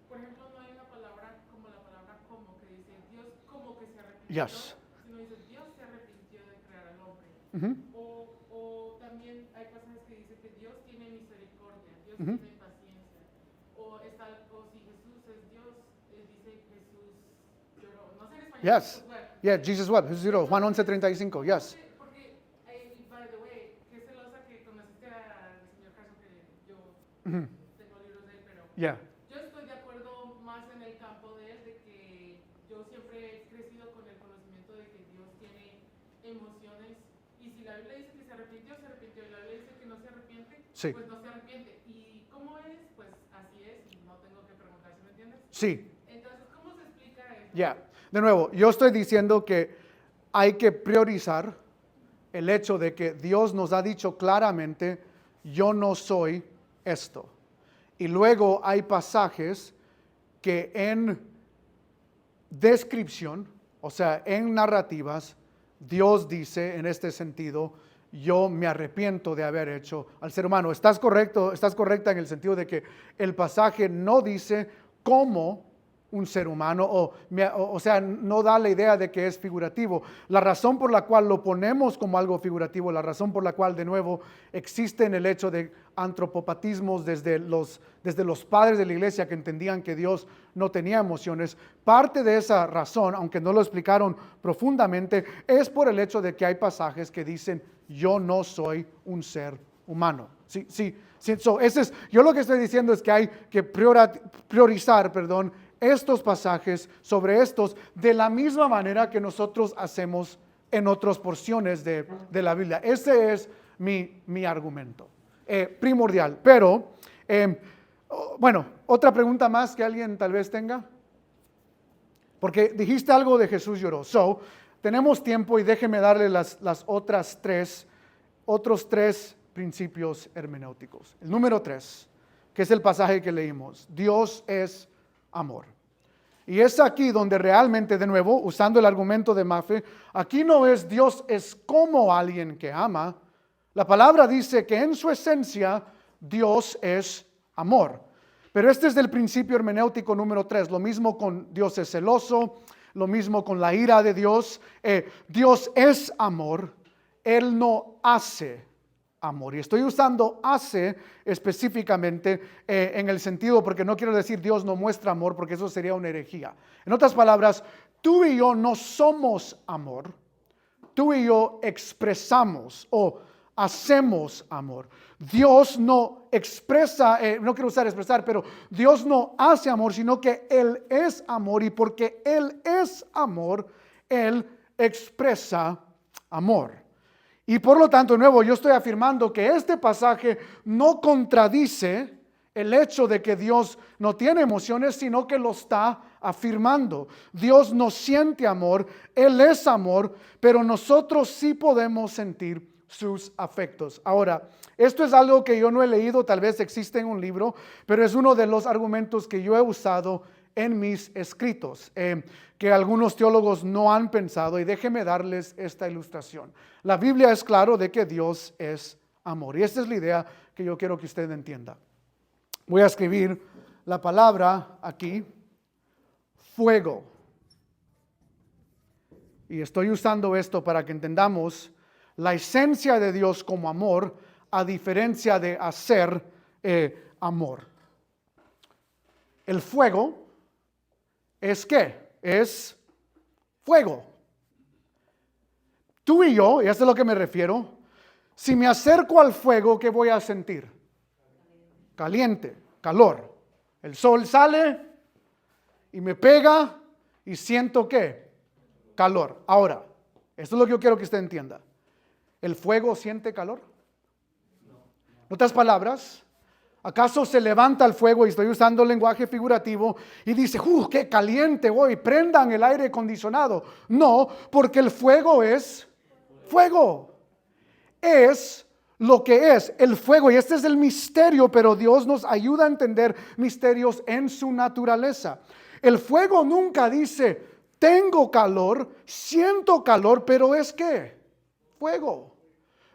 por ejemplo, no hay una palabra como la palabra como, que dice Dios como que se arrepintió. Yes. Sino dice Dios se arrepintió de crear al hombre. Ujú. O también hay pasajes que dice que Dios tiene misericordia, Dios Ujú. tiene paciencia. O si Jesús es Dios, dice Jesús lloró. No sé en español. Yes. Pues, bueno. Yeah, Jesus wept. Jesús lloró. Juan 11:35. Yes. Porque, by the way, qué celosa que conociste al señor Carson, que yo Ujú. tengo libros de él, pero Yeah. yo estoy de acuerdo más en el campo de él, de que yo siempre he crecido con el conocimiento de que Dios tiene emociones, y si la Biblia dice que se arrepintió, y la Biblia dice que no se arrepiente, Sí. pues no se arrepiente. Y cómo es, pues así es, y no tengo que preguntar, ¿sí me entiendes? Sí. Entonces, ¿cómo se explica eso? Ya, de nuevo, yo estoy diciendo que hay que priorizar el hecho de que Dios nos ha dicho claramente, yo no soy esto. Y luego hay pasajes que en descripción, o sea, en narrativas, Dios dice en este sentido, yo me arrepiento de haber hecho al ser humano. Estás correcta en el sentido de que el pasaje no dice cómo un ser humano, o sea, no da la idea de que es figurativo. La razón por la cual lo ponemos como algo figurativo, la razón por la cual, de nuevo, existe en el hecho de antropopatismos desde los padres de la iglesia que entendían que Dios no tenía emociones, parte de esa razón, aunque no lo explicaron profundamente, es por el hecho de que hay pasajes que dicen, yo no soy un ser humano. Sí, yo lo que estoy diciendo es que hay que priorizar, estos pasajes sobre estos de la misma manera que nosotros hacemos en otras porciones de la Biblia. Ese es mi argumento primordial. Pero, bueno, otra pregunta más que alguien tal vez tenga. Porque dijiste algo de Jesús lloró. Tenemos tiempo y déjeme darle otros tres principios hermenéuticos. El número 3, que es el pasaje que leímos. Dios es amor. Y es aquí donde realmente, de nuevo, usando el argumento de Mafe, aquí no es Dios es como alguien que ama. La palabra dice que en su esencia Dios es amor. Pero este es el principio hermenéutico número 3. Lo mismo con Dios es celoso, lo mismo con la ira de Dios. Dios es amor, Él no hace amor. Y estoy usando hace específicamente en el sentido, porque no quiero decir Dios no muestra amor, porque eso sería una herejía. En otras palabras, tú y yo no somos amor, tú y yo expresamos o hacemos amor. Dios no expresa, no quiero usar expresar, pero Dios no hace amor, sino que Él es amor, y porque Él es amor, Él expresa amor. Y por lo tanto, de nuevo, yo estoy afirmando que este pasaje no contradice el hecho de que Dios no tiene emociones, sino que lo está afirmando. Dios no siente amor, Él es amor, pero nosotros sí podemos sentir sus afectos. Ahora, esto es algo que yo no he leído, tal vez existe en un libro, pero es uno de los argumentos que yo he usado en mis escritos, que algunos teólogos no han pensado, y déjenme darles esta ilustración. La Biblia es claro de que Dios es amor, y esta es la idea que yo quiero que usted entienda. Voy a escribir la palabra aquí, fuego. Y estoy usando esto para que entendamos la esencia de Dios como amor, a diferencia de hacer amor. El fuego es ¿qué? Es fuego. Tú y yo, y esto es a lo que me refiero, si me acerco al fuego, ¿qué voy a sentir? Caliente, calor. El sol sale y me pega y siento ¿qué? Calor. Ahora, esto es lo que yo quiero que usted entienda. ¿El fuego siente calor? En otras palabras, ¿acaso se levanta el fuego, y estoy usando lenguaje figurativo, y dice, qué caliente hoy, prendan el aire acondicionado? No, porque el fuego es fuego. Es lo que es el fuego, y este es el misterio, pero Dios nos ayuda a entender misterios en su naturaleza. El fuego nunca dice, tengo calor, siento calor, pero es ¿qué? Fuego.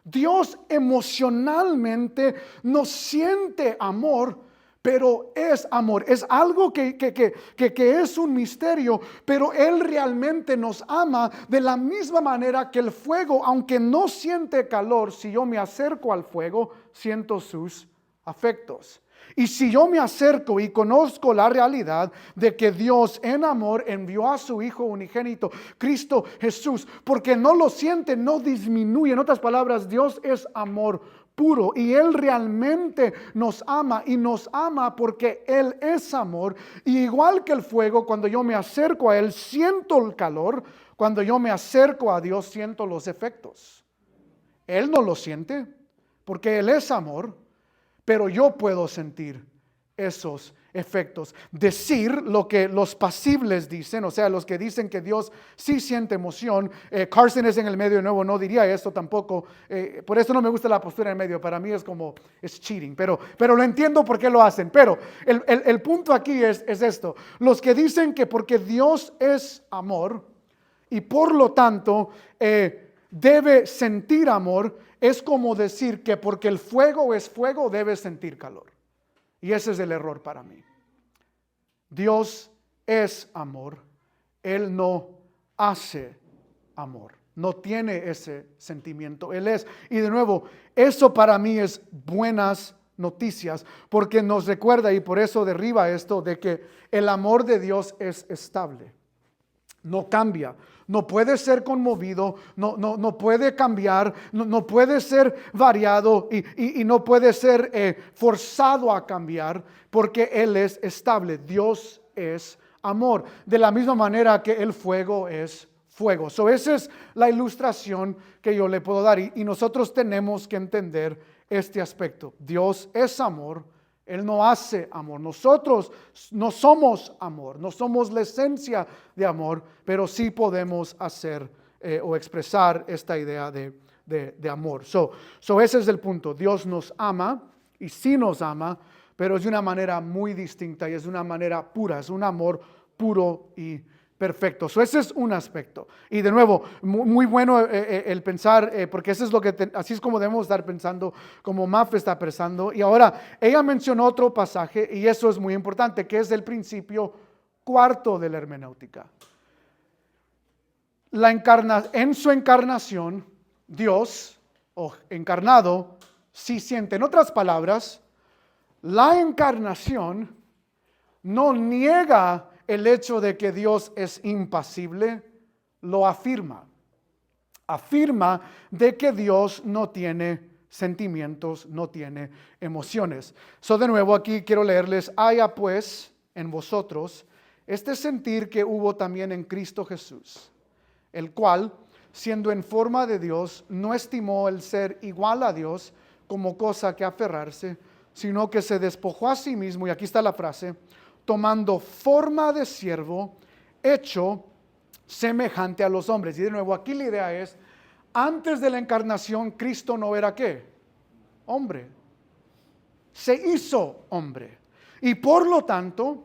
Dios emocionalmente no siente amor, pero es amor. Es algo que es un misterio, pero Él realmente nos ama de la misma manera que el fuego, aunque no siente calor, si yo me acerco al fuego, siento sus afectos. Y si yo me acerco y conozco la realidad de que Dios en amor envió a su Hijo unigénito, Cristo Jesús, porque no lo siente, no disminuye. En otras palabras, Dios es amor puro, y Él realmente nos ama, y nos ama porque Él es amor. Y igual que el fuego, cuando yo me acerco a Él, siento el calor. Cuando yo me acerco a Dios, siento los efectos. Él no lo siente porque Él es amor, pero yo puedo sentir esos efectos. Decir lo que los pasibles dicen, o sea, los que dicen que Dios sí siente emoción. Carson es en el medio de nuevo, no diría esto tampoco. Por eso no me gusta la postura en el medio. Para mí es cheating, pero lo entiendo por qué lo hacen. Pero el punto aquí es esto. Los que dicen que porque Dios es amor y por lo tanto debe sentir amor, es como decir que porque el fuego es fuego, debe sentir calor. Y ese es el error para mí. Dios es amor. Él no hace amor. No tiene ese sentimiento. Él es. Y de nuevo, eso para mí es buenas noticias, porque nos recuerda, y por eso derriba esto, de que el amor de Dios es estable. No cambia. No puede ser conmovido, no puede cambiar, no puede ser variado, y no puede ser forzado a cambiar, porque Él es estable. Dios es amor, de la misma manera que el fuego es fuego. Esa es la ilustración que yo le puedo dar, y nosotros tenemos que entender este aspecto. Dios es amor. Él no hace amor. Nosotros no somos amor, no somos la esencia de amor, pero sí podemos hacer o expresar esta idea de amor. Ese es el punto. Dios nos ama, y sí nos ama, pero es de una manera muy distinta, y es de una manera pura, es un amor puro y perfecto. Ese es un aspecto. Y de nuevo, muy bueno el pensar, porque eso es lo que así es como debemos estar pensando, como Maf está pensando. Y ahora, ella mencionó otro pasaje, y eso es muy importante, que es el principio cuarto de la hermenéutica. En su encarnación, Dios, o encarnado, sí siente. En otras palabras, la encarnación no niega el hecho de que Dios es impasible, lo afirma. afirma de que Dios no tiene sentimientos, no tiene emociones. De nuevo aquí quiero leerles: haya pues en vosotros este sentir que hubo también en Cristo Jesús, el cual, siendo en forma de Dios, no estimó el ser igual a Dios como cosa que aferrarse, sino que se despojó a sí mismo, y aquí está la frase, tomando forma de siervo, hecho semejante a los hombres. Y de nuevo aquí la idea es: antes de la encarnación, Cristo no era ¿qué? Hombre. Se hizo hombre. Y por lo tanto,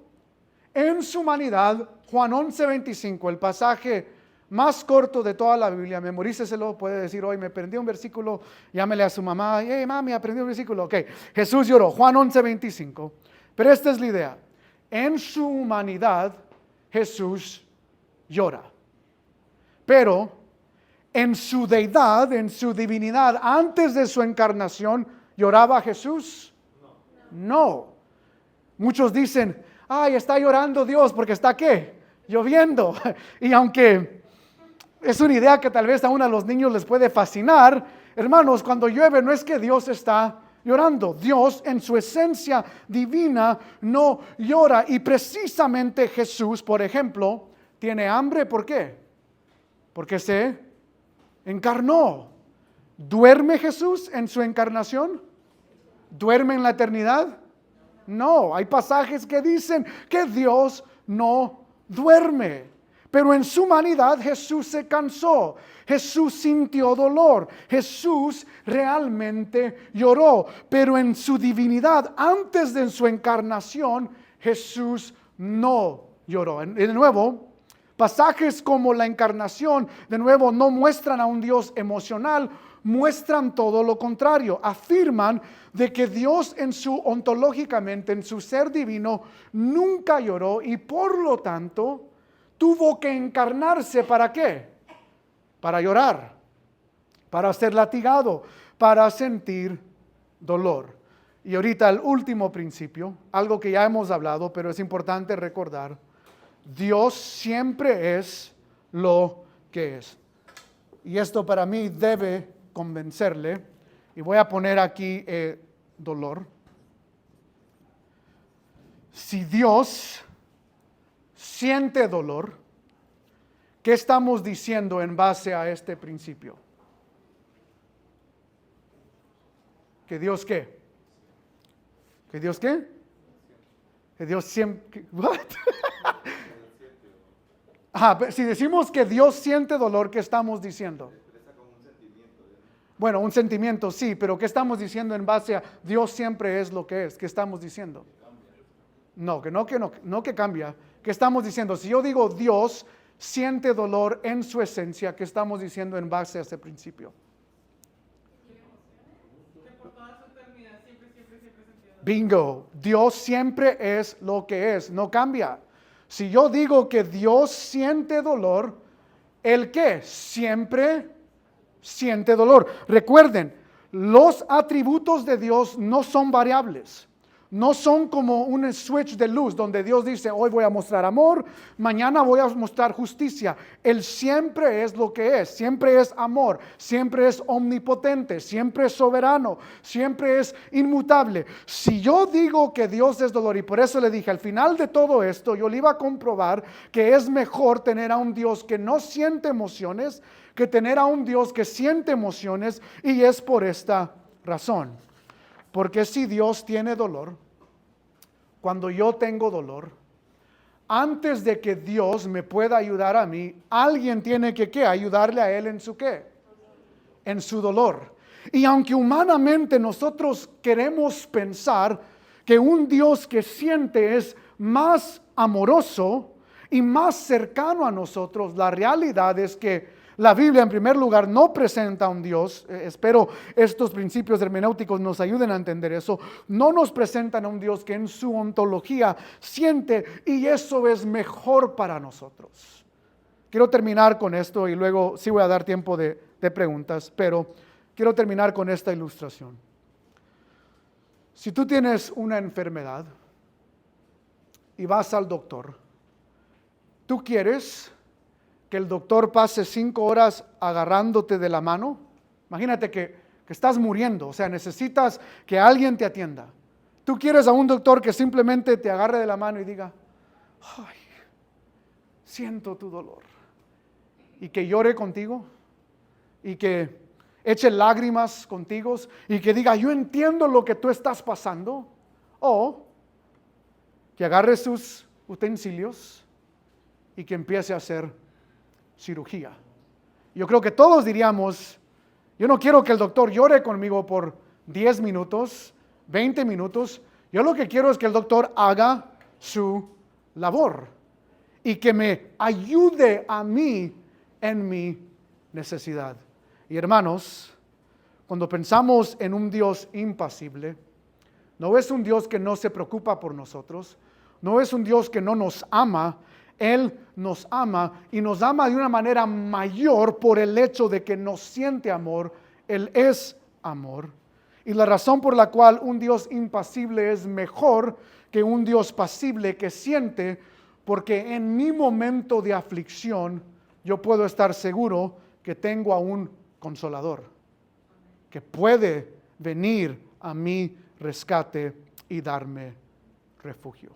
en su humanidad, Juan 11:25, el pasaje más corto de toda la Biblia, memoríceselo, puede decir hoy: me aprendí un versículo, llámele a su mamá, hey mami, aprendí un versículo. Ok, Jesús lloró, Juan 11:25. Pero esta es la idea: en su humanidad, Jesús llora. Pero en su deidad, en su divinidad, antes de su encarnación, ¿lloraba Jesús? No. Muchos dicen: ay, está llorando Dios porque está ¿qué? Lloviendo. Y aunque es una idea que tal vez aún a los niños les puede fascinar, hermanos, cuando llueve no es que Dios está llorando. Dios en su esencia divina no llora. Y precisamente Jesús, por ejemplo, tiene hambre. ¿Por qué? Porque se encarnó. ¿Duerme Jesús en su encarnación? ¿Duerme en la eternidad? No, hay pasajes que dicen que Dios no duerme. Pero en su humanidad Jesús se cansó, Jesús sintió dolor, Jesús realmente lloró. Pero en su divinidad, antes de su encarnación, Jesús no lloró. De nuevo, pasajes como la encarnación, de nuevo, no muestran a un Dios emocional, muestran todo lo contrario. Afirman de que Dios ontológicamente, en su ser divino, nunca lloró y por lo tanto tuvo que encarnarse. ¿Para qué? Para llorar, para ser latigado, para sentir dolor. Y ahorita el último principio, algo que ya hemos hablado, pero es importante recordar: Dios siempre es lo que es. Y esto para mí debe convencerle. Y voy a poner aquí dolor. Si Dios siente dolor, ¿qué estamos diciendo en base a este principio? ¿Que Dios qué? ¿Que Dios qué? Que Dios siempre... ¿What? Si decimos que Dios siente dolor, ¿qué estamos diciendo? Bueno, un sentimiento sí, pero ¿qué estamos diciendo en base a Dios siempre es lo que es? ¿Qué estamos diciendo? No que cambia. ¿Qué estamos diciendo? Si yo digo Dios siente dolor en su esencia, ¿qué estamos diciendo en base a ese principio? Que por toda su eternidad siempre sintió dolor. Bingo, Dios siempre es lo que es, no cambia. Si yo digo que Dios siente dolor, ¿el qué? Siempre siente dolor. Recuerden, los atributos de Dios no son variables. No son como un switch de luz donde Dios dice: hoy voy a mostrar amor, mañana voy a mostrar justicia. Él siempre es lo que es, siempre es amor, siempre es omnipotente, siempre es soberano, siempre es inmutable. Si yo digo que Dios es dolor, y por eso le dije al final de todo esto, yo le iba a comprobar que es mejor tener a un Dios que no siente emociones que tener a un Dios que siente emociones, y es por esta razón. Porque si Dios tiene dolor, cuando yo tengo dolor, antes de que Dios me pueda ayudar a mí, alguien tiene que ¿qué? Ayudarle a Él en su ¿qué? En su dolor. Y aunque humanamente nosotros queremos pensar que un Dios que siente es más amoroso y más cercano a nosotros, la realidad es que la Biblia en primer lugar no presenta a un Dios, espero estos principios hermenéuticos nos ayuden a entender eso, no nos presentan a un Dios que en su ontología siente, y eso es mejor para nosotros. Quiero terminar con esto y luego sí voy a dar tiempo de preguntas, pero quiero terminar con esta ilustración. Si tú tienes una enfermedad y vas al doctor, tú quieres que el doctor pase 5 horas agarrándote de la mano? Imagínate que estás muriendo, o sea, necesitas que alguien te atienda. Tú quieres a un doctor que simplemente te agarre de la mano y diga, ay, siento tu dolor. Y que llore contigo. Y que eche lágrimas contigo. Y que diga, yo entiendo lo que tú estás pasando. O que agarre sus utensilios y que empiece a hacer cirugía. Yo creo que todos diríamos, yo no quiero que el doctor llore conmigo por 10 minutos, 20 minutos. Yo lo que quiero es que el doctor haga su labor y que me ayude a mí en mi necesidad. Y hermanos, cuando pensamos en un Dios impasible, no es un Dios que no se preocupa por nosotros, no es un Dios que no nos ama. Él nos ama y nos ama de una manera mayor por el hecho de que nos siente amor. Él es amor. Y la razón por la cual un Dios impasible es mejor que un Dios pasible que siente, porque en mi momento de aflicción yo puedo estar seguro que tengo a un consolador que puede venir a mi rescate y darme refugio.